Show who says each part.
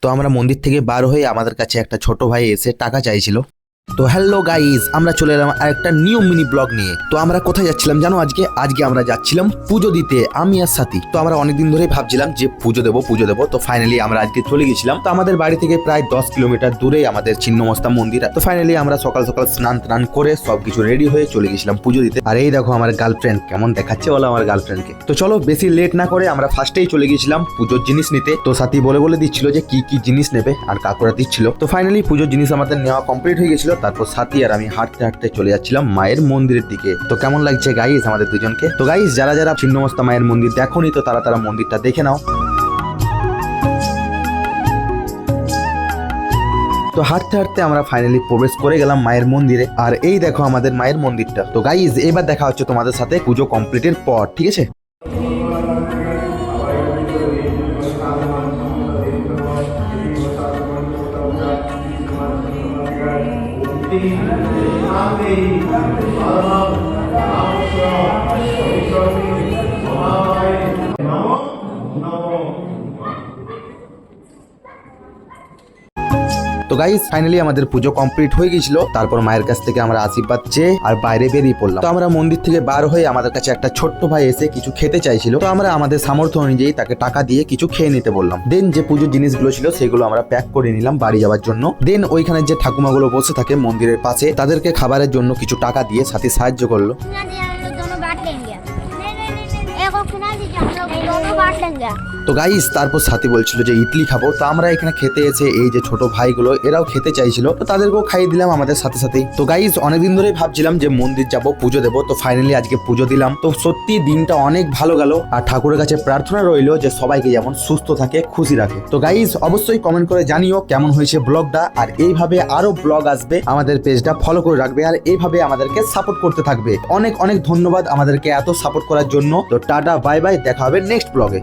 Speaker 1: তো আমরা মন্দির থেকে বার হয়ে আমাদের কাছে একটা ছোট ভাই এসে টাকা চাইছিল। তো হ্যালো গাইজ, আমরা চলে এলাম আরেকটা নিউ মিনি ব্লগ নিয়ে। তো আমরা কোথায় যাচ্ছিলাম জানো? আজকে আমরা যাচ্ছিলাম পুজো দিতে, আমি আর সাথী। তো আমরা অনেকদিন ধরেই ভাবছিলাম যে পুজো দেবো। তো ফাইনালি আমরা আজকে চলে গেছিলাম। তো আমাদের বাড়ি থেকে প্রায় 10 কিলোমিটার দূরে আমাদের ছিন্নমস্তা মন্দির। তো ফাইনালি আমরা সকাল সকাল স্নান করে সবকিছু রেডি হয়ে চলে গেছিলাম পুজো দিতে। আর এই দেখো আমার গার্লফ্রেন্ড কেমন দেখাচ্ছে বলো আমার গার্লফ্রেন্ডকে। তো চলো বেশি লেট না করে আমরা ফার্স্টেই চলে গেছিলাম পুজোর জিনিস নিতে। তো সাথী বলে দিচ্ছিল যে কি কি জিনিস নেবে আর কাকুরা দিচ্ছিল। তো ফাইনালি পুজোর জিনিস আমাদের নেওয়া কমপ্লিট হয়ে গেছিল। তারপর সাথী আর আমি হাঁটতে চলে যাচ্ছিলাম মায়ের মন্দিরের দিকে। তো কেমন লাগছে গাইস আমাদের দুজনকে? তো গাইস যারা ছিন্নমস্তা মায়ের মন্দির দেখোনি তো তারা মন্দিরটা দেখে নাও। তো হাঁটতে আমরা ফাইনালি প্রবেশ করে গেলাম মায়ের মন্দিরে। আর এই দেখো আমাদের মায়ের মন্দিরটা। তো গাইস এবার দেখা হচ্ছে তোমাদের সাথে পুজো কমপ্লিটের পর, ঠিক আছে? তো গাইস ফাইনালি আমাদের পুজো কমপ্লিট হয়ে গেছিল। তারপর মায়ের কাছ থেকে আমরা আশীর্বাদ চেয়ে আর বাইরে বেরিয়ে পড়লাম। তো আমরা মন্দির থেকে বার হয়ে আমাদের কাছে একটা ছোট্ট ভাই এসে কিছু খেতে চাইছিল। তো আমরা আমাদের সামর্থ্য অনুযায়ী তাকে টাকা দিয়ে কিছু খেয়ে নিতে বললাম। দেন যে পুজোর জিনিসগুলো ছিল সেগুলো আমরা প্যাক করে নিলাম বাড়ি যাওয়ার জন্য। দেন ওইখানে যে ঠাকুমাগুলো বসে থাকে মন্দিরের পাশে তাদেরকে খাবারের জন্য কিছু টাকা দিয়ে সাথে সাহায্য করলো। তো গাইস তারপর সাথী বলছিল যে ইডলি খাবো। তো আমরা এখানে খেতে এসে এই যে ছোট ভাইগুলো এরাও খেতে চাইছিল, তো তাদেরকেও খাইয়ে দিলাম আমাদের সাথেই। তো গাইস অনেকদিন ধরেই ভাবছিলাম যে মন্দির যাব পুজো দেবো। তো ফাইনালি আজকে পুজো দিলাম। তো সত্যি দিনটা অনেক ভালো গেল। আর ঠাকুরের কাছে প্রার্থনা রইলো যে সবাইকে যেমন সুস্থ থাকে, খুশি রাখে। তো গাইস অবশ্যই কমেন্ট করে জানিও কেমন হয়েছে ব্লগটা। আর এইভাবে আরো ব্লগ আসবে, আমাদের পেজটা ফলো করে রাখবে আর এইভাবে আমাদেরকে সাপোর্ট করতে থাকবে। অনেক ধন্যবাদ আমাদেরকে এত সাপোর্ট করার জন্য। তো টাটা বাই বাই, দেখা হবে নেক্সট ব্লগে।